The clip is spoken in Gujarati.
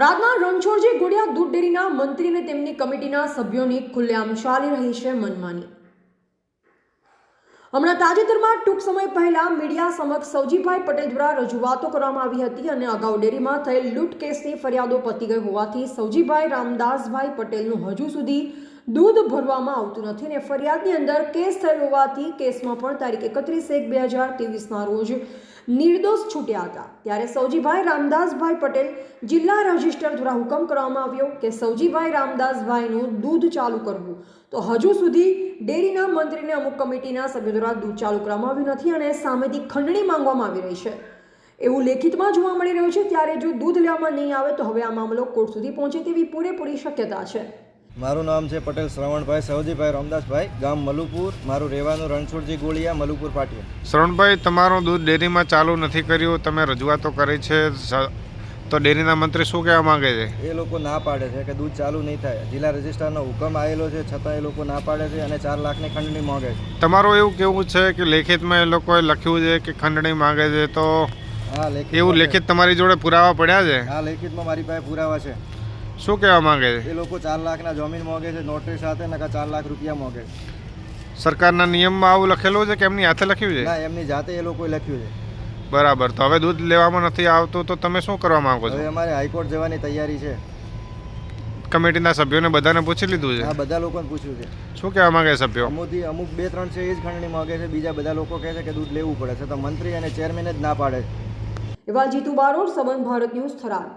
થરાદના રણછોડજી ગોડિયા દૂધ ડેરીના મંત્રી અને તેમની કમિટીના સભ્યોની ખુલ્લેઆમ ચાલી રહી છે મનમાની। હમણાં તાજેતરમાં ટૂંક સમય પહેલા મીડિયા સમક્ષ સૌજીભાઈ પટેલ દ્વારા રજૂઆતો કરવામાં આવી હતી અને અગાઉ ડેરીમાં થયેલ લૂંટ કેસની ફરિયાદો પતી ગઈ હોવાથી સૌજીભાઈ રામદાસભાઈ પટેલનું હજુ સુધી દૂધ ભરવામાં આવતું નથી અને ફરિયાદની અંદર કેસ થયેલ હોવાથી કેસમાં પણ તારીખ 31/1/2023ના રોજ નિર્દોષ છૂટ્યા હતા। ત્યારે સૌજીભાઈ રામદાસભાઈ પટેલ જિલ્લા રજિસ્ટર દ્વારા હુકમ કરવામાં આવ્યો કે સૌજીભાઈ રામદાસભાઈનું દૂધ ચાલુ કરવું, તો હજુ સુધી ડેરીના મંત્રીને અમુક કમિટીના સભ્યો દ્વારા દૂધ ચાલુ કરવામાં આવ્યું નથી અને સામેથી ખંડણી માંગવામાં આવી રહી છે એવું લેખિતમાં જોવા મળી રહ્યું છે। ત્યારે જો દૂધ લેવામાં નહીં આવે તો હવે આ મામલો કોર્ટ સુધી પહોંચે તેવી પૂરેપૂરી શક્યતા છે। મારું નામ છે પટેલ શ્રવણભાઈ સૌજીભાઈ રામદાસભાઈ, ગામ મલુપુર, મારું રહેવાનું રણછોડજી ગોળિયા, મલુપુર પાટિયા। શ્રવણભાઈ, તમારું દૂધ ડેરીમાં ચાલુ નથી કર્યું, તમે રજૂઆતો કરી છે, તો ડેરીના મંત્રી શું કહેવા માંગે છે? એ લોકો ના પાડે છે કે દૂધ ચાલુ નહીં થાય। જિલ્લા રજિસ્ટ્રારનો હુકમ આવેલો છે છતાં એ લોકો ના પાડે છે અને 4 લાખની ખંડણી માંગે છે। તમારું એવું કેવું છે કે લેખિતમાં એ લોકોએ લખ્યું છે કે ખંડણી માંગે છે, તો હા એવું લેખિત તમારી જોડે પુરાવા પડ્યા છે? હા, લેખિતમાં મારી પાસે પુરાવા છે। શું કહેવા માંગે છે? એ લોકો 4 લાખના જમીન માંગે છે, નોટરી સાથે નકા 4 લાખ રૂપિયા માંગે છે। સરકારના નિયમમાં આવું લખેલું છે કે એમની હાથે લખ્યું છે? ના, એમની જાતે એ લોકોએ લખ્યું છે। બરાબર, તો હવે દૂધ લેવામાં નથી આવતું તો તમે શું કરવા માંગો છો? હવે અમારે હાઈકોર્ટ જવાની તૈયારી છે। કમિટીના સભ્યોને બધાને પૂછી લીધું છે? હા, બધા લોકોને પૂછ્યું છે। શું કહેવા માંગે સભ્યો? અમુક 2-3 છે એ જ ખંડણી માંગે છે, બીજા બધા લોકો કહે છે કે દૂધ લેવું પડે છે, તો મંત્રી અને ચેરમેન જ ના પાડે છે। એવા જીતુ બારોટ, સંબંધ ભારત ન્યૂઝ, થરાદ।